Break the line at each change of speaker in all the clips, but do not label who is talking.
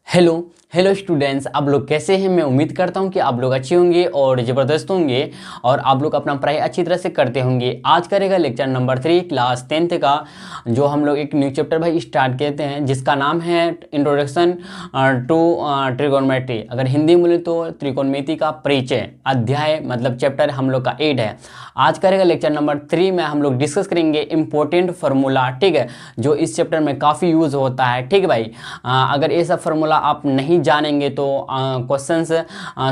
Hello hello students, आप लोग कैसे हैं। मैं उम्मीद करता हूं कि आप लोग अच्छे होंगे और ज़बरदस्त होंगे और आप लोग अपना पढ़ाई अच्छी तरह से करते होंगे। आज करेगा लेक्चर नंबर 3 क्लास 10th का, जो हम लोग एक न्यू चैप्टर भाई स्टार्ट करते हैं जिसका नाम है इंट्रोडक्शन टू ट्रिगोनोमेट्री। अगर हिंदी में बोले तो त्रिकोणमिति का परिचय अध्याय, मतलब चैप्टर हम लोग का 8 है। आज करेगा लेक्चर नंबर 3 में हम लोग डिस्कस करेंगे इंपॉर्टेंट फार्मूला, ठीक है, जो इस चैप्टर में काफ़ी यूज़ होता है। ठीक है भाई, अगर ये सब फार्मूला आप नहीं जानेंगे तो क्वेश्चंस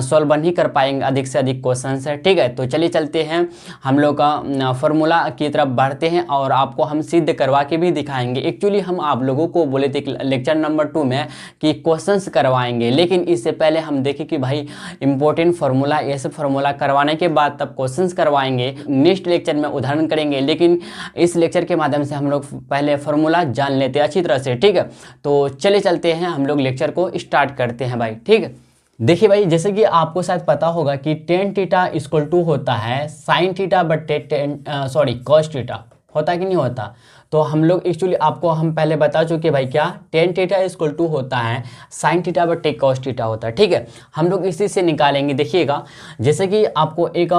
सॉल्व नहीं कर पाएंगे, अधिक से अधिक क्वेश्चंस है। ठीक है, तो चलिए चलते हैं, हम लोग का फार्मूला की तरफ बढ़ते हैं और आपको हम सिद्ध करवा के भी दिखाएंगे। एक्चुअली हम आप लोगों को बोले थे लेक्चर नंबर 2 में कि क्वेश्चंस करवाएंगे, लेकिन इससे पहले हम देखें कि भाई इंपॉर्टेंट फार्मूला, ये सब फार्मूला करवाने के बाद तब क्वेश्चंस करवाएंगे। नेक्स्ट लेक्चर में उदाहरण करेंगे, लेकिन इस लेक्चर के माध्यम से हम लोग पहले फार्मूला जान लेते हैं अच्छी तरह से। ठीक है, तो चले चलते हैं, हम लोग लेक्चर को स्टार्ट करते हैं भाई। ठीक है, देखिए भाई, जैसे कि आपको शायद पता होगा कि टेन थीटा इक्वल टू होता है साइन थीटा बट्टे कॉस थीटा, होता है कि नहीं होता। तो हम लोग एक्चुअली आपको हम पहले बता चुके भाई, क्या टेन थीटा इक्वल टू होता है साइन थीटा बट्टे कॉस थीटा होता है। ठीक है, हम लोग इसी से निकालेंगे। देखिएगा, जैसे कि आपको एक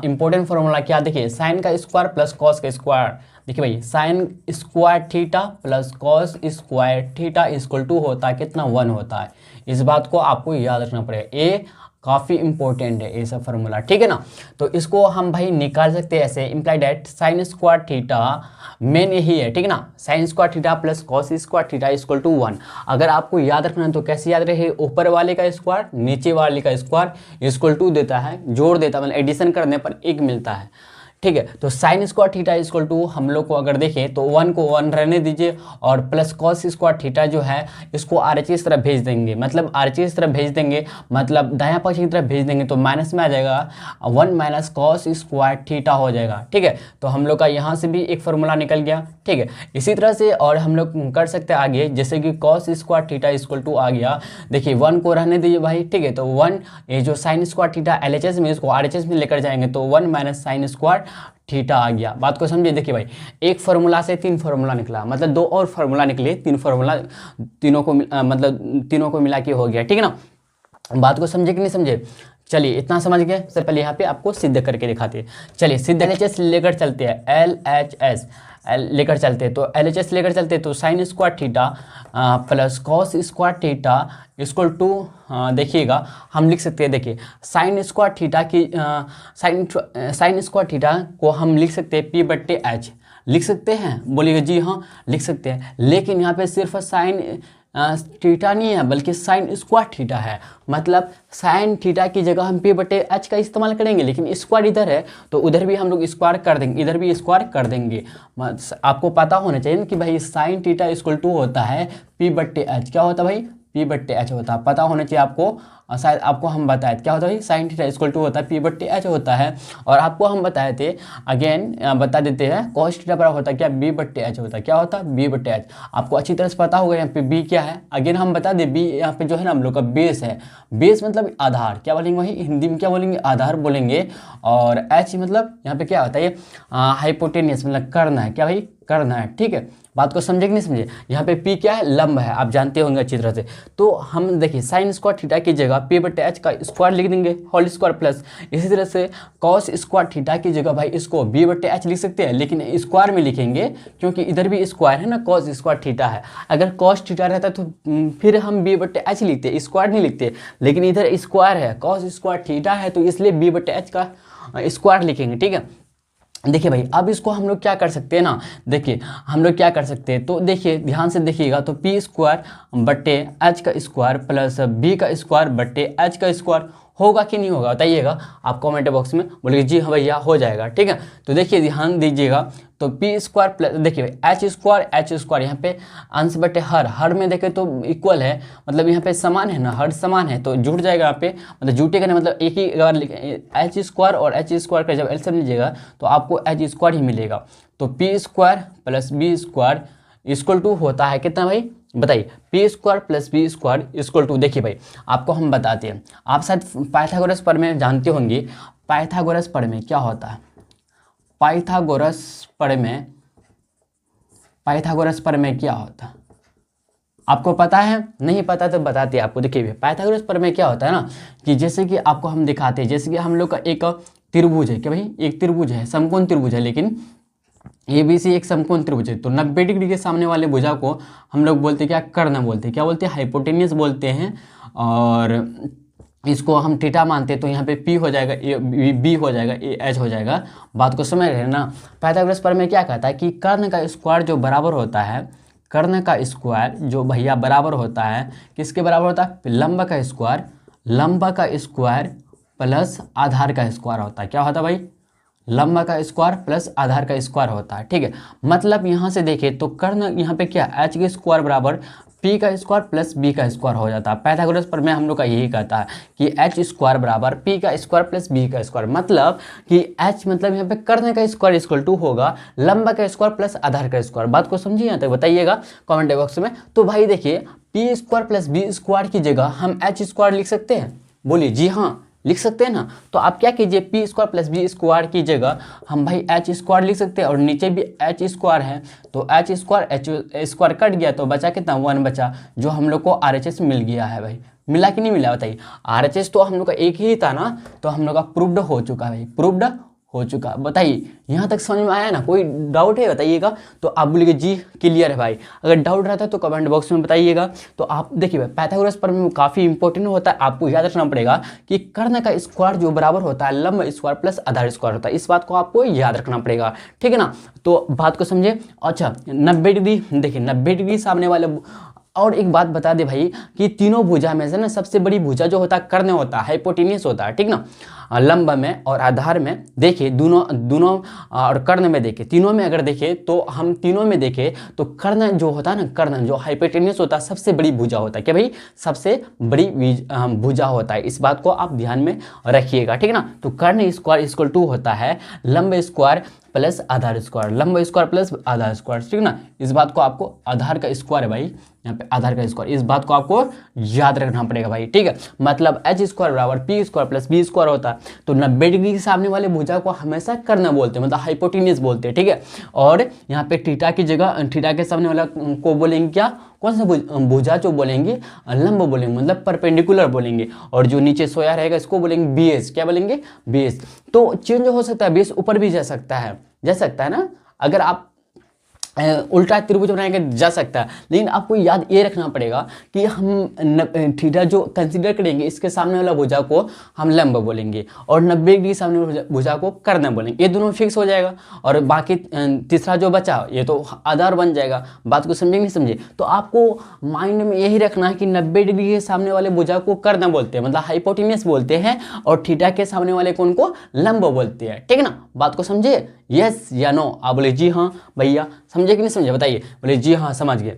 इंपॉर्टेंट फार्मूला क्या, देखिए साइन का स्क्वायर प्लस कॉस का स्क्वायर। देखिए भाई, sine square theta plus cos square theta equal to होता है कितना, 1 होता है। इस बात को आपको याद रखना पड़ेगा, ये काफ़ी इंपॉर्टेंट है ये सब फार्मूला। ठीक है ना, तो इसको हम भाई निकाल सकते हैं ऐसे, imply that sine square theta मेन यही है। ठीक है ना, sine square theta plus cos square theta equal to 1। अगर आपको याद रखना है तो कैसे याद रहे, ऊपर वाले का स्क्वायर नीचे वाले का स्क्वायर इक्वल टू देता है, जोड़ देता है, मतलब एडिशन करने पर 1 मिलता है। ठीक है, तो sine square theta equal to हम लोग को अगर देखें तो 1 को 1 रहने दीजिए और प्लस कॉस स्क्वायर थीटा जो है इसको आरएचएस तरफ भेज देंगे, मतलब आरएचएस तरफ भेज देंगे, मतलब दायां पक्ष की तरफ भेज देंगे तो माइनस में आ जाएगा 1 माइनस कॉस स्क्वायर थीटा हो जाएगा। ठीक है, तो हम लोग का यहाँ से भी एक फार्मूला निकल गया। ठीक है, इसी तरह से और हम लोग कर सकते हैं आगे, जैसे कि cos square theta equal to आ गया। देखिए 1 को रहने दीजिए भाई। ठीक है, तो 1 ये जो साइन स्क्वायर थीटा एलएचएस में, इसको आरएचएस में लेकर जाएंगे तो 1 माइनस साइन स्क्वायर थीटा आ गया। बात को समझिए। देखिए भाई, एक फार्मूला से 3 फार्मूला निकला, मतलब 2 और फार्मूला निकले, 3 फार्मूला, तीनों को मतलब तीनों को मिला के हो गया। ठीक है ना, बात को समझे कि नहीं समझे। चलिए इतना समझ गए, सबसे पहले यहाँ पे आपको सिद्ध करके दिखाते हैं। चलिए सिद्ध एलएचएस लेकर चलते हैं, एलएचएस लेकर चलते हैं, तो एलएचएस लेकर चलते हैं तो sine square theta plus cos square theta equal to, देखिएगा हम लिख सकते हैं, देखिए साइन स्क्वायर थीटा की साइन स्क्वायर थीटा को हम लिख सकते हैं पी बट्टे एच, लिख सकते हैं, बोलिएगा जी हाँ लिख सकते हैं। लेकिन यहाँ पे सिर्फ साइन थीटा नहीं है बल्कि साइन स्क्वायर थीटा है, मतलब साइन थीटा की जगह हम पी बटे एच का इस्तेमाल करेंगे, लेकिन स्क्वायर इधर है तो उधर भी हम लोग स्क्वायर कर देंगे, इधर भी स्क्वायर कर देंगे। आपको पता होना चाहिए कि भाई साइन थीटा इक्वल टू होता है पी बट्टे एच। क्या होता है भाई, पी बट्टे एच होता है, पता होना चाहिए आपको। शायद आपको हम बताए क्या होता है, साइन थीटा इक्वल टू होता है पी बट्टे एच होता है। और आपको हम बताए थे, अगेन बता देते हैं, कॉस थीटा बराबर होता है क्या, बी बट्टे एच होता है। क्या होता है, बी बट्टे एच। आपको अच्छी तरह से पता होगा यहाँ पे बी क्या है। अगेन हम बता दें, बी यहाँ पे जो है ना हम लोग का बेस है, बेस मतलब आधार, क्या बोलेंगे वही हिंदी में क्या बोलेंगे, आधार बोलेंगे। और एच मतलब यहाँ पे क्या होता है, ये हाइपोटेनियस मतलब कर्ण है, क्या भाई कर्ण है। ठीक है, बात को समझे कि नहीं समझे। यहाँ पे पी क्या है, लंब है, आप जानते होंगे अच्छी तरह से। तो हम देखिए साइन स्क्वायर थीटा की जगह पी बटे एच का स्क्वायर लिख देंगे, होल स्क्वायर प्लस, इसी तरह से कॉस स्क्वायर थीटा की जगह भाई इसको बी बटे एच लिख सकते हैं, लेकिन स्क्वायर में लिखेंगे क्योंकि इधर भी स्क्वायर है ना, कॉस स्क्वायर थीटा है। अगर कॉस थीटा रहता तो फिर हम बी बटे एच लिखते, स्क्वायर नहीं लिखते, लेकिन इधर स्क्वायर है, कॉस स्क्वायर थीटा है तो इसलिए बी बटे एच का स्क्वायर लिखेंगे। ठीक है, देखिए भाई, अब इसको हम लोग क्या कर सकते हैं ना, देखिए हम लोग क्या कर सकते हैं, तो देखिए ध्यान से देखिएगा, तो पी स्क्वायर बट्टे एच का स्क्वायर प्लस बी का स्क्वायर बट्टे एच का स्क्वायर होगा कि नहीं होगा, बताइएगा आप कमेंट बॉक्स में, बोलिए जी हाँ भैया हो जाएगा। ठीक है, तो देखिए ध्यान दीजिएगा, तो पी स्क्वायर प्लस, देखिए एच स्क्वायर यहाँ पे अंश बटे हर में देखें तो इक्वल है, मतलब यहाँ पे समान है ना, हर समान है तो जुट जाएगा यहाँ पे, मतलब जुटेगा ना, मतलब एक ही बार एच स्क्वायर और एच स्क्वायर का जब एलसीएम लीजिएगा तो आपको एच स्क्वायर ही मिलेगा। तो P square plus B square equal to होता है कितना भाई, बताइए, P square plus B square equal to, देखिए भाई आपको हम बताते हैं, आप शायद पाइथागोरस प्रमेय जानते होंगे। पाइथागोरस प्रमेय क्या होता है, पाइथागोरस प्रमेय क्या होता है, आपको पता है? नहीं पता तो बताते आपको। देखिए पाइथागोरस प्रमेय क्या होता है ना, कि जैसे कि आपको हम दिखाते हैं, जैसे कि हम लोग का एक त्रिभुज है, क्या भाई, एक त्रिभुज है, समकोण त्रिभुज है, लेकिन ABC एक समकोण त्रिभुज है, तो 90 डिग्री के सामने वाले भुजा को हम लोग बोलते हैं क्या, कर्ण बोलते हैं, क्या बोलते हैं, हाइपोटेन्यूस बोलते हैं। और इसको हम थीटा मानते हैं, तो यहाँ पे P हो जाएगा, B हो जाएगा, H हो जाएगा। बात को समझ रहे हैं ना। पाइथागोरस प्रमेय क्या कहता है कि कर्ण का स्क्वायर जो बराबर होता है, कर्ण का स्क्वायर जो भैया बराबर होता है, किसके बराबर होता है, लंब का स्क्वायर, लंब का स्क्वायर प्लस आधार का स्क्वायर होता है। क्या होता है भाई, लंब का स्क्वायर प्लस आधार का स्क्वायर होता है। ठीक है, मतलब यहाँ से देखें तो कर्ण यहाँ पे क्या, H के स्क्वायर बराबर P का स्क्वायर प्लस B का स्क्वायर हो जाता है। पाइथागोरस प्रमेय हम लोग का यही कहता है कि H स्क्वायर बराबर P का स्क्वायर प्लस B का स्क्वायर, मतलब कि H मतलब यहाँ पे कर्ण का स्क्वायर इक्वल टू होगा लंब का स्क्वायर प्लस आधार का स्क्वायर। बात को समझिए, यहाँ तक बताइएगा कमेंट बॉक्स में। तो भाई देखिए P square plus B square की जगह हम H स्क्वायर लिख सकते हैं, बोलिए जी हाँ लिख सकते हैं ना। तो आप क्या कीजिए, P square plus B square की जगह हम भाई H स्क्वायर लिख सकते हैं, और नीचे भी H स्क्वायर है, तो H स्क्वायर कट गया तो बचा कितना, 1 बचा, जो हम लोग को RHS मिल गया है। भाई मिला कि नहीं मिला बताइए, RHS तो हम लोग का एक ही था ना, तो हम लोग का प्रूव्ड हो चुका है भाई, प्रूव्ड हो चुका। बताइए यहाँ तक समझ में आया ना, कोई डाउट है बताइएगा। तो आप बोलिए जी क्लियर है भाई, अगर डाउट रहता है तो कमेंट बॉक्स में बताइएगा। तो आप देखिए भाई पाइथागोरस प्रमेय काफ़ी इंपॉर्टेंट होता है, आपको याद रखना पड़ेगा कि कर्ण का स्क्वायर जो बराबर होता है लंब स्क्वायर प्लस आधार स्क्वायर होता है, इस बात को आपको याद रखना पड़ेगा। ठीक है ना, तो बात को समझे। अच्छा 90 डिग्री, देखिए 90 डिग्री सामने वाले, और एक बात बता दे भाई कि तीनों भुजा में से ना सबसे बड़ी भुजा जो होता है कर्ण होता है, हाइपोटेन्यूस होता है। ठीक ना, लंब में और आधार में देखिए, दोनों और कर्ण में देखें, तीनों में अगर देखें तो हम तीनों में देखें तो कर्ण जो होता है ना, कर्ण जो हाइपोटेन्यूस होता है सबसे बड़ी भुजा होता है। क्या भाई, सबसे बड़ी भुजा होता है, इस बात को आप ध्यान में रखिएगा। ठीक है ना, तो कर्ण स्क्वायर इक्वल टू होता है लंब स्क्वायर प्लस आधार स्क्वायर, लंब स्क्वायर प्लस आधार स्क्वायर। ठीक ना, इस बात को आपको, आधार का स्क्वायर है भाई यहाँ पे, आधार का स्क्वायर, इस बात को आपको याद रखना पड़ेगा भाई। ठीक है, मतलब H स्क्वायर बराबर P square plus B square होता है। तो 90 डिग्री के सामने वाले भुजा को हमेशा कर्ण बोलते हैं, मतलब हाइपोटेन्यूस बोलते हैं। ठीक है, और यहाँ पे थीटा की जगह, थीटा के सामने वाला को बोलेंगे क्या, कौन सा भुजा जो बोलेंगे, लंब बोलेंगे, मतलब परपेंडिकुलर बोलेंगे, और जो नीचे सोया रहेगा इसको बोलेंगे बेस। क्या बोलेंगे, बेस। तो चेंज हो सकता है, बेस ऊपर भी जा सकता है ना, अगर आप उल्टा त्रिभुज बनाएंगे जा सकता है, लेकिन आपको याद ये रखना पड़ेगा कि हम थीटा जो कंसीडर करेंगे इसके सामने वाला भुजा को हम लंब बोलेंगे, और 90 डिग्री सामने वाला भुजा को कर्ण बोलेंगे, ये दोनों फिक्स हो जाएगा। और बाकी तीसरा जो बचा ये तो आधार बन जाएगा। बात को समझे नहीं समझे, तो आपको माइंड में यही रखना है कि 90 डिग्री के सामने वाले भुजा को कर्ण बोलते हैं, मतलब हाइपोटेन्यूस बोलते हैं, और थीटा के सामने वाले कौन को, लंब बोलते हैं। ठीक है ना, बात को समझे, यस या नो। आप बोले जी हाँ भैया, समझे कि नहीं समझे बताइए, बोले जी हाँ समझ गए।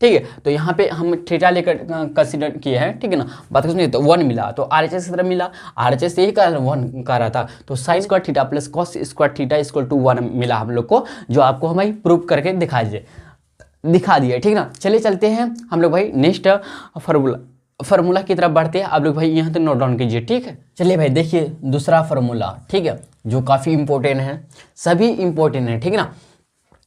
ठीक है, तो यहाँ पे हम थीटा लेकर कंसीडर किए हैं। ठीक है ना, बात को समझिए, तो 1 मिला, तो RHS की तरफ मिला, RHS यही का 1 का रहा था, तो sine square theta plus cos square theta equal to 1 मिला हम लोग को, जो आपको हम भाई प्रूव करके दिखा दिए। ठीक ना, चलिए चलते हैं हम लोग भाई नेक्स्ट फार्मूला की तरफ बढ़ते हैं। आप लोग भाई यहाँ तक नोट डाउन कीजिए। ठीक है, चलिए भाई देखिए दूसरा फार्मूला, ठीक है, जो काफ़ी इंपॉर्टेंट है, सभी इंपॉर्टेंट है। ठीक है ना,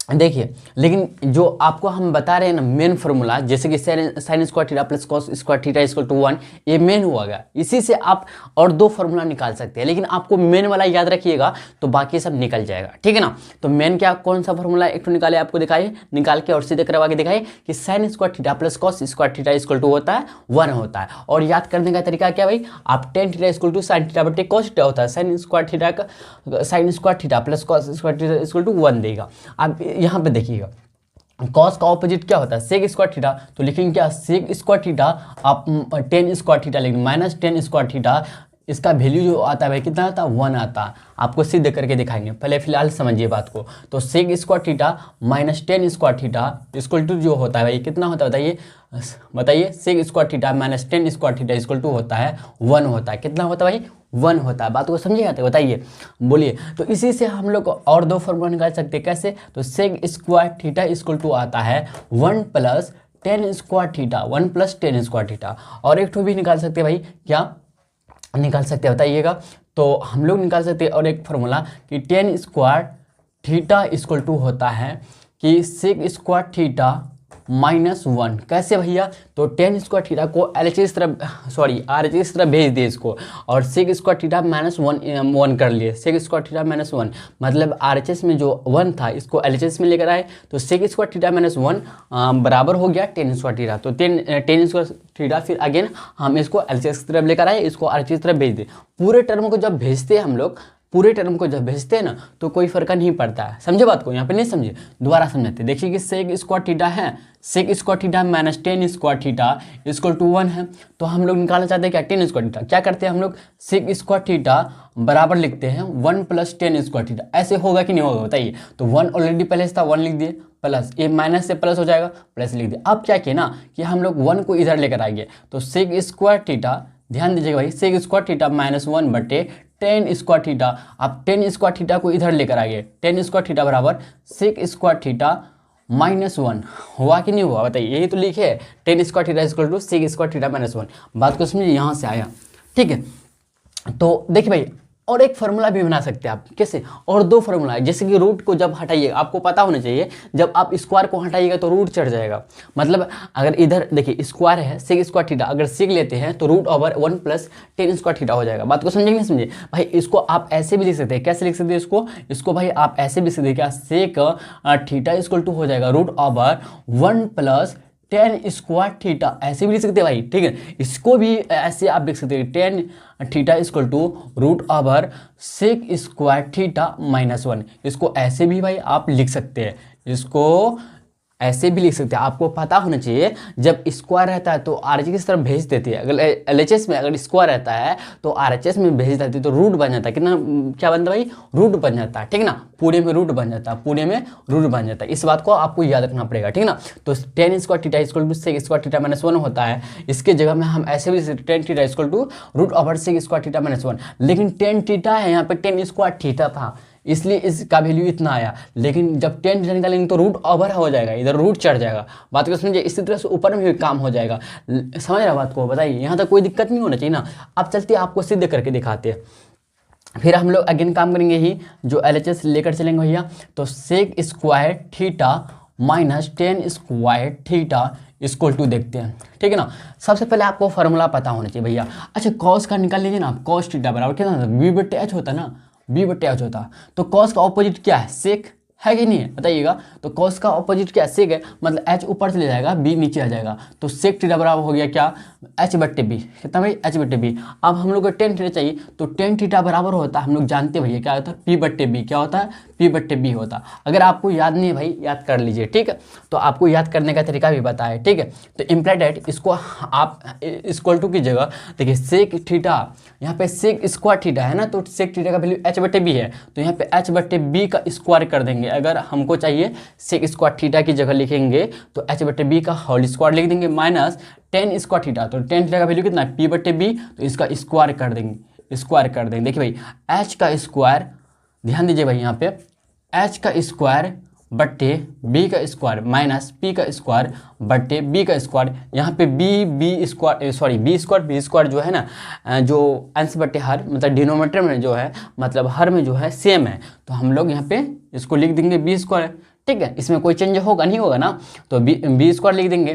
देखिए, लेकिन जो आपको हम बता रहे हैं ना मेन फार्मूला, जैसे कि sine square theta plus cos square theta equal to 1, ये मेन हुआ, इसी से आप और 2 फार्मूला निकाल सकते हैं, लेकिन आपको मेन वाला याद रखिएगा तो बाकी सब निकल जाएगा। ठीक है ना, तो मेन क्या, कौन सा फार्मूला एक तो निकाले, आपको दिखाइए, निकाल के और सीधे करवा के दिखाइए कि sine square theta plus cos square theta equal to होता है 1 होता है। और याद करने का तरीका क्या भाई, आप tan theta equal to sine theta बटे कॉस थीटा होता है, sine square theta plus cos square theta equal to 1 देगा। आप यहाँ पे देखिएगा कॉस का ऑपोजिट क्या होता है, सेक स्क्वायर थीटा, तो लिखेंगे क्या, सेक स्क्वायर थीटा, आप टेन स्क्वायर थीटा लेंगे, माइनस टेन स्क्वायर थीटा, इसका वैल्यू जो आता है भाई कितना आता है, 1 आता है। आपको सिद्ध करके दिखाएंगे, पहले फिलहाल समझिए बात को। तो sec square theta minus tan square theta equal to जो होता है भाई कितना होता है बताइए, sec square theta minus tan square theta equal to होता है 1 होता है। कितना होता है भाई, 1 होता है। बात को समझे आते बताइए, बोलिए। तो इसी से हम लोग और 2 फॉर्मूला निकाल सकते हैं, कैसे, तो sec square theta equal to आता है 1 plus tan square theta, 1 plus tan square theta. और एक तो भी निकाल सकते हैं भाई, क्या निकाल सकते हैं बताइएगा, तो हम लोग निकाल सकते हैं और एक फॉर्मूला कि tan square theta equal to होता है कि सेक स्क्वायर थीटा -1। कैसे भैया? तो टेन स्क्वायर थीटा को LHS तरफ RHS तरफ भेज दिए इसको, और सेक स्क्वायर थीटा -1 कर लिए, सेक स्क्वायर थीटा -1 मतलब RHS में जो 1 था इसको LHS में लेकर आए, तो सेक स्क्वायर थीटा -1 बराबर हो गया टेन स्क्वायर थीटा। तो टेन स्क्वायर थीटा फिर अगेन हम इसको LHS की तरफ लेकर आए, इसको RHS तरफ भेज दे। पूरे टर्म को जब भेजते हैं हम लोग, पूरे टर्म को जब भेजते हैं ना तो कोई फर्क नहीं पड़ता है। समझे बात को? यहाँ पे नहीं समझे, दोबारा समझते। देखिए कि सेक स्क्वायर थीटा है, sec square theta minus tan square theta equal to 1 है। तो हम लोग निकालना चाहते हैं क्या? Tan square theta. क्या करते हैं हम लोग? सेक स्क्वायर थीटा बराबर लिखते हैं 1 प्लस टेन स्क्वायर थीटा। ऐसे होगा कि नहीं होगा बताइए? तो 1 ऑलरेडी पहले था, 1 लिख दिए, प्लस ये माइनस से प्लस हो जाएगा, प्लस लिख दिए। अब क्या किया ना कि हम लोग 1 को इधर लेकर आएंगे, तो सेक स्क्वायर थीटा, ध्यान दीजिएगा भाई, सेक स्क्वायर थीटा -1 बटे टेन स्क्वायर थीटा। आप टेन स्क्वायर थीटा को इधर लेकर आइए, टेन स्क्वायर थीटा बराबर सेक स्क्वायर थीटा -1। हुआ कि नहीं हुआ बताइए? यही तो लिखे है, tan square theta equal to sec square theta -1। बात को समझिए, यहाँ से आया, ठीक है। तो देखिए भाई, और एक फार्मूला भी बना सकते हैं आप। कैसे? और दो फार्मूला है, जैसे कि रूट को जब हटाइएगा, आपको पता होना चाहिए, जब आप स्क्वायर को हटाइएगा तो रूट चढ़ जाएगा। मतलब अगर इधर देखिए स्क्वायर है, सेक स्क्वायर थीटा, अगर सेक लेते हैं तो root over 1 plus tan square theta हो जाएगा। बात को समझेंगे? नहीं समझे भाई? इसको आप ऐसे भी लिख सकते हैं। कैसे लिख सकते हैं इसको भाई आप ऐसे भी लिख सकते हैं, क्या? सेक थीटा इक्वल टू हो जाएगा root over 1 plus tan square theta, ऐसे भी लिख सकते हैं भाई, ठीक है। इसको भी ऐसे आप लिख सकते हैं, tan theta equal to root over sec square theta -1। इसको ऐसे भी भाई आप लिख सकते हैं, इसको ऐसे भी लिख सकते हैं। आपको पता होना चाहिए, जब स्क्वायर रहता है तो RHS की तरफ भेज देती है। अगर LHS में अगर स्क्वायर रहता है तो RHS में भेज देती है, तो रूट बन जाता है। कितना क्या बनता है भाई? रूट बन जाता है, ठीक है ना। पूरे में रूट बन जाता है, पूरे में रूट बन जाता है। इस बात को आपको याद रखना पड़ेगा, ठीक है ना। तो tan square theta equal to sec square theta -1 होता है। इसके जगह में हम ऐसे भी tan theta equal to root over sec square theta -1। लेकिन टेन थीटा है, यहाँ पे टेन स्क्वायर थीटा था, इसलिए इसका वैल्यू इतना आया। लेकिन जब टेन थीटा निकालेंगे तो रूट ओवर हो जाएगा, इधर रूट चढ़ जाएगा। बात को समझिए, इसी तरह से ऊपर में भी काम हो जाएगा। समझ रहा बात को? बताइए, यहाँ तक कोई दिक्कत नहीं होना चाहिए ना। अब चलते आपको सिद्ध करके दिखाते हैं। फिर हम लोग अगेन काम करेंगे ही, जो LHS लेकर चलेंगे भैया। तो sec square theta minus tan square theta equal to देखते हैं, ठीक है ना। सबसे पहले आपको फार्मूला पता होना चाहिए भैया। अच्छा, कॉस का निकाल लीजिए ना आप। कॉस थीटा बराबर कितना था? B/H होता ना, B/H होता। तो कॉस का ऑपोजिट क्या है? सेक है कि नहीं है बताइएगा? तो कॉस का ऑपोजिट क्या है? सेक है, मतलब H ऊपर चले जाएगा, B नीचे आ जाएगा। तो सेक थीटा बराबर हो गया क्या? H/B। कितना भाई? H/B। अब हम लोग को टेन थीटा चाहिए, तो टेन थीटा बराबर होता है, हम लोग जानते भैया क्या होता है? P/B। क्या होता है? P/B होता। अगर आपको याद नहीं है भाई, याद कर लीजिए, ठीक है। तो आपको याद करने का तरीका भी पता है, ठीक है। तो इम्प्लाइड डेट, इसको आप इक्वल टू की जगह देखिए, सेक थीटा, यहाँ पे सेक स्क्वायर थीटा है ना, तो सेक थीटा का वैल्यू H/B है, तो यहाँ पे H/B का स्क्वायर कर देंगे। अगर हमको चाहिए सेक स्क्वायर थीटा की जगह लिखेंगे तो H/B का होल स्क्वायर लिख देंगे, माइनस टेन स्क्वायर थीटा। तो टेन थीटा का वैल्यू कितना है? P/B। तो इसका स्क्वायर कर देंगे, स्क्वायर कर देंगे। देखिए भाई, H का स्क्वायर, ध्यान दीजिए भाई, यहाँ पे H का स्क्वायर बट्टे B का स्क्वायर माइनस P का स्क्वायर बट्टे B का स्क्वायर। यहाँ पे B स्क्वायर जो है ना, जो अंश बट्टे हर, मतलब डिनोमिनेटर में जो है, मतलब हर में जो है सेम है, तो हम लोग यहाँ पे इसको लिख देंगे B स्क्वायर, ठीक है। इसमें कोई चेंज होगा नहीं होगा ना, तो B स्क्वायर लिख देंगे।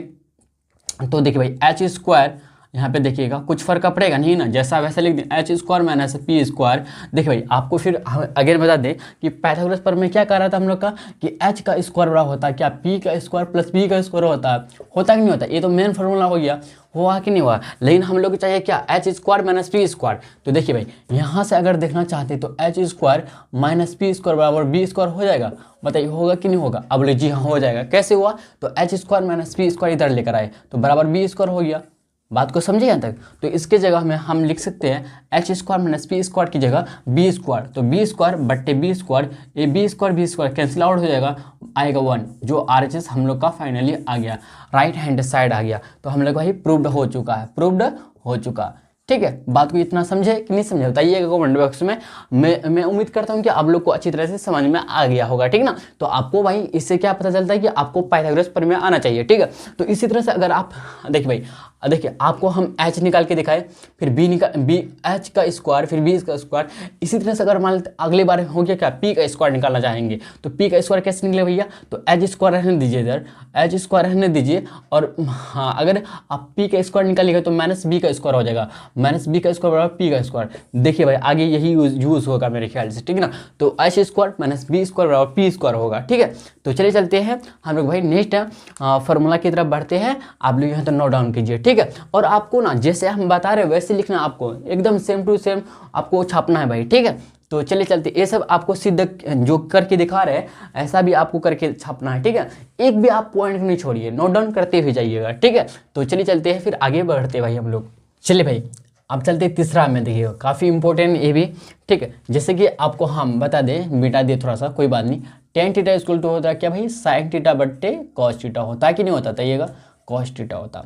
तो देखिए भाई, H स्क्वायर, यहाँ पे देखिएगा कुछ फर्क पड़ेगा नहीं ना, जैसा वैसा लिख दें, H square minus P square. देखिए भाई, आपको फिर अगेन बता दें कि पाइथागोरस पर में क्या कह रहा था हम लोग का, कि H का स्क्वायर बड़ा होता है क्या? P का स्क्वायर प्लस B का स्क्वायर होता कि नहीं होता? ये तो मेन फार्मूला हो गया, हुआ कि नहीं हुआ? लेकिन हम लोग को चाहिए क्या? H square minus P square. तो देखिए भाई, यहाँ से अगर देखना चाहते तो H square minus P square बराबर B स्क्वायर हो जाएगा। बताइए होगा कि नहीं होगा? अब बोले जी हाँ हो जाएगा। कैसे हुआ? तो H square minus P square इधर लेकर आए तो बराबर B स्क्वायर हो गया। बात को समझे यहाँ तक? तो इसके जगह में हम लिख सकते हैं H square minus P square की जगह B स्क्वायर। तो B स्क्वायर बट्टे B स्क्वायर, ये B स्क्वायर कैंसिल आउट हो जाएगा, आएगा 1, जो RHS हम लोग का फाइनली आ गया, राइट हैंड साइड आ गया। तो हम लोग वही प्रूव्ड हो चुका है, ठीक ठीक है, बात को इतना समझे कि नहीं समझे बताइएगा कमेंट बॉक्स में। मैं उम्मीद करता हूँ कि आप लोग को अच्छी तरह से समझ में आ गया होगा, ठीक ना। तो आपको भाई इससे क्या पता चलता है कि आपको पाइथागोरस प्रमेय आना चाहिए, ठीक है। तो इसी तरह से अगर आप देखिए भाई, देखिए आपको हम h निकाल के दिखाए, फिर b h का स्क्वायर, फिर b का स्क्वायर। इसी तरह से अगर मान लेते अगले बार हो गया क्या, p का स्क्वायर निकालना चाहेंगे तो p का स्क्वायर कैसे निकले भैया, तो h स्क्वायर रहने दीजिए इधर, h स्क्वायर रहने दीजिए। और हाँ, अगर आप p का स्क्वायर निकालिएगा तो माइनस b का स्क्वायर हो जाएगा, माइनस b का स्क्वायर बराबर p का स्क्वायर। देखिए भाई आगे यही यूज होगा मेरे ख्याल से, ठीक है ना। तो h square minus b square बराबर p स्क्वायर होगा, ठीक है। तो चलिए चलते हैं हम लोग भाई नेक्स्ट फार्मूला की तरफ बढ़ते हैं। आप लोग यहाँ तो नोट डाउन कीजिए, ठीक है। और आपको ना जैसे हम बता रहे हैं वैसे लिखना, आपको एकदम सेम टू सेम आपको छापना है भाई, ठीक है। तो चलिए चलते, ये सब आपको सिद्ध जो करके दिखा रहे हैं ऐसा भी आपको करके छापना है, ठीक है। एक भी आप पॉइंट नहीं छोड़िए, नोट डाउन करते हुए जाइएगा, ठीक है। तो चलिए चलते हैं, फिर आगे बढ़ते भाई हम लोग। चलिए भाई अब चलते तीसरा में, देखिएगा काफ़ी इंपॉर्टेंट ये भी, ठीक है। जैसे कि आपको हम बता दें, मिटा दिए थोड़ा सा, कोई बात नहीं। टेन थीटा इक्वल टू होता है क्या भाई, साइन थीटा बट्टे कॉस थीटा होता है कि नहीं होता, बताइएगा कॉस थीटा होता।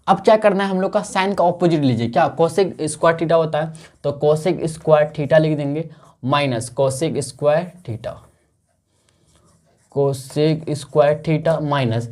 अब क्या करना है हम लोग का, साइन का ऑपोजिट लीजिए, क्या कोसेक स्क्वायर थीटा होता है, तो कोसेक स्क्वायर थीटा लिख देंगे minus cosec square theta, cosec square theta minus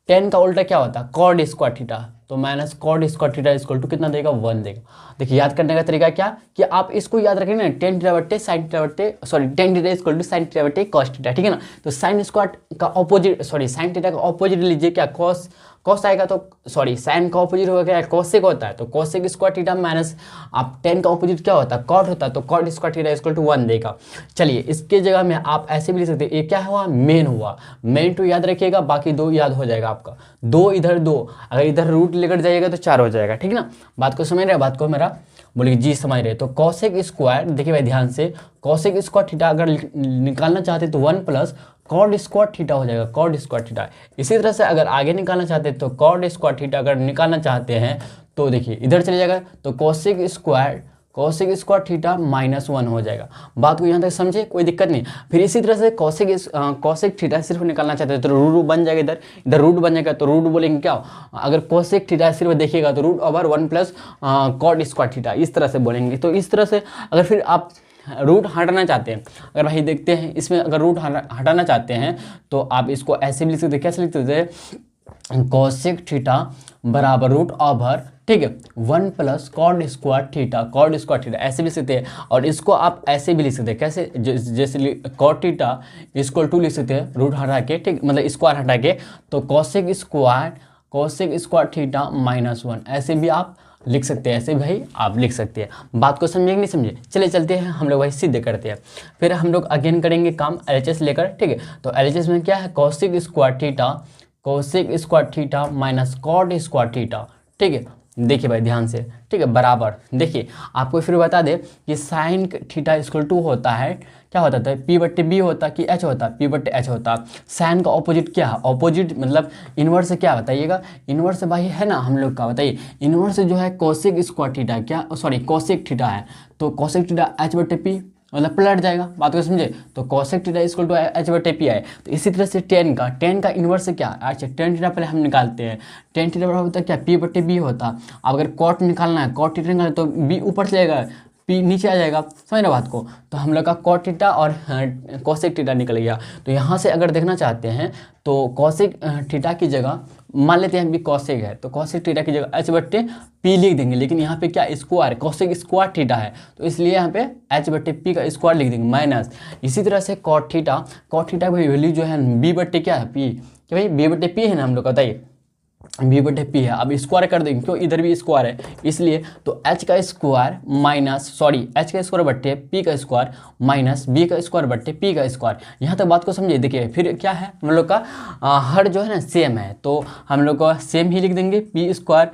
tan का उल्टा क्या होता है, कॉड स्क्वायर थीटा, तो minus cot square theta equal to कितना देगा, 1 देगा। देखिए याद करने का तरीका क्या कि आप इसको याद रखेंगे ना, टेन थीटा बट्टे साइन थीटा बट्टे, sorry tan theta equal to sine theta बट्टे कॉस थीटा, ठीक है ना। तो साइन स्क्वायर का ऑपोजिट, सॉरी साइन थीटा का ऑपोजिट लीजिए, क्या कॉस आएगा, तो सॉरी साइन का ऑपोजिट होगा क्या, कोसेक होता है, तो कोसेक स्क्वायर थीटा माइनस आप टेन का ऑपोजिट क्या होता है, कॉट होता है, तो cot square theta equal to 1 देगा। चलिए इसके जगह में आप ऐसे भी लिख सकते हैं, ये क्या हुआ, मेन हुआ, मेन टू याद रखिएगा, बाकी 2 याद हो जाएगा आपका, 2 इधर 2, अगर इधर रूट लेकर जाइएगा तो 4 हो जाएगा, ठीक ना। बात को समझ रहे, बात को मेरा बोलिए जी समझ रहे। तो कॉसेक स्क्वायर, देखिए भाई ध्यान से, कॉसेक स्क्वायर थीटा अगर निकालना चाहते तो 1 प्लस कॉड स्क्वायर थीटा हो जाएगा, कॉड स्क्वायर थीटा। इसी तरह से अगर आगे निकालना चाहते हैं तो कॉड स्क्वायर थीटा अगर निकालना चाहते हैं तो देखिए इधर चले जाएगा, तो कॉसेक स्क्वायर थीटा -1 हो जाएगा। बात को यहाँ तक समझे, कोई दिक्कत नहीं। फिर इसी तरह से कॉसेक थीटा सिर्फ निकालना चाहते हैं तो रूट बन जाएगा, इधर रूट बन जाएगा, तो रूट बोलेंगे क्या, अगर कॉसेक थीटा सिर्फ देखिएगा तो root over 1 plus cot square theta, इस तरह से बोलेंगे। तो इस तरह से अगर फिर आप रूट हटाना चाहते हैं, अगर भाई देखते हैं इसमें अगर रूट हटाना चाहते हैं तो आप इसको ऐसे भी लिख सकते हैं, कैसे लिख सकते हैं, कॉसेक थीटा बराबर रूट ओवर, ठीक है, 1 प्लस कॉड स्क्वायर थीटा, ऐसे भी लिख सकते हैं। और इसको आप ऐसे भी लिख सकते हैं, कैसे, जैसे कॉट थीटा इक्वल टू लिख सकते हैं रूट हटा के, ठीक, मतलब स्क्वायर हटा के, तो कॉसेक स्क्वायर थीटा -1, ऐसे भी आप लिख सकते हैं, ऐसे भाई आप लिख सकते हैं। बात को समझे कि नहीं समझे। चले चलते हैं हम लोग भाई सिद्ध करते हैं, फिर हम लोग अगेन करेंगे काम LHS लेकर, ठीक है। तो LHS में क्या है, cosec square theta minus cot square theta, ठीक है। देखिए भाई ध्यान से, ठीक है, बराबर, देखिए आपको फिर बता दे कि साइन थीटा इक्वल टू होता है, क्या होता है, P बट्टे B होता कि H होता, P बट्टे H होता। साइन का ऑपोजिट क्या है, ऑपोजिट मतलब इनवर्स क्या बताइएगा, इनवर्स भाई है ना हम लोग का, बताइए इनवर्स जो है कोसेक स्क्वायर थीटा, क्या सॉरी कोसेक थीटा है, तो कोसेक थीटा H बट्टे P, मतलब पलट जाएगा। बात को समझे, तो cosec theta equal to H बटे P है। तो इसी तरह से टेन का इन्वर्स क्या, अच्छा टेन थीटा पहले हम निकालते हैं, टेन थीटा बराबर होता है क्या, P बटे B होता। अब अगर कॉट निकालना है, कॉट थीटा निकालना तो B ऊपर चलेगा, P नीचे आ जाएगा, समझ रहे बात को। तो हम लोग का कॉट थीटा और कोसेक थीटा निकल गया। तो यहाँ से अगर देखना चाहते हैं तो कोसेक थीटा की जगह मान लेते हैं भी कोसेक है, तो कोसेक थीटा की जगह H बट्टे P लिख देंगे, लेकिन यहाँ पे क्या स्क्वायर, कोसेक स्क्वायर थीटा है तो इसलिए यहाँ पे H बट्टे P का स्क्वायर लिख देंगे माइनस। इसी तरह से कॉट थीटा की वैल्यू जो है B बट्टे क्या है P, क्या भाई B बट्टे P है ना हम लोग का, बताइए B बटे P है। अब स्क्वायर कर देंगे, क्यों इधर भी स्क्वायर है इसलिए, तो H का स्क्वायर H का स्क्वायर बट्टे P का स्क्वायर माइनस B का स्क्वायर बट्टे P का स्क्वायर। यहाँ तक बात को समझिए। देखिए फिर क्या है हम लोग का हर जो है ना सेम है, तो हम लोग को सेम ही लिख देंगे, P स्क्वायर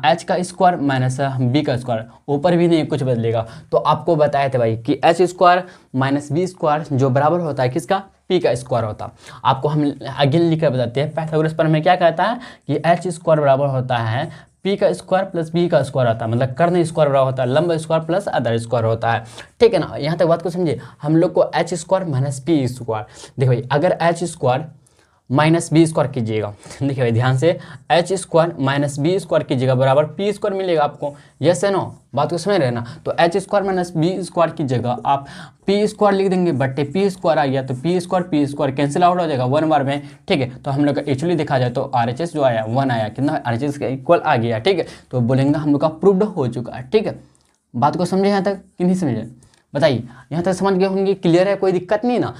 H का स्क्वायर माइनस B का स्क्वायर, ऊपर भी नहीं कुछ बदलेगा। तो आपको बताए थे भाई कि H square minus B square जो बराबर होता है किसका, P का स्क्वायर होता। आपको हम अगेन लिखकर बताते हैं, पाइथागोरस प्रमेय में क्या कहता है कि H स्क्वायर बराबर होता है P का स्क्वायर प्लस B का स्क्वायर होता है, मतलब कर्ण स्क्वायर बराबर होता है लंब स्क्वायर प्लस आधार स्क्वायर होता है, ठीक है ना। यहाँ तक बात को समझिए। हम लोग को H square minus P square, देखो भाई अगर H square minus B square कीजिएगा। देखिए भाई ध्यान से, H square minus B square कीजिएगा बराबर पी स्क्वायर मिलेगा आपको। यस है नो, बात को समझ रहे हैं ना। तो H square minus B square की जगह आप पी स्क्वायर लिख देंगे, बट्टे पी स्क्वायर आ गया तो पी स्क्वायर कैंसिल आउट हो जाएगा 1 बार में। ठीक है, तो हम लोग का एक्चुअली देखा जाए तो आर एच एस जो आया 1 आया, कितना आर एच एस का इक्वल आ गया। ठीक है, तो बोलेंगे हम लोग का प्रूव्ड हो चुका है। ठीक है, बात को समझे यहाँ तक कि नहीं समझे, बताइए। यहाँ तक समझ गए होंगे, क्लियर है, कोई दिक्कत नहीं ना।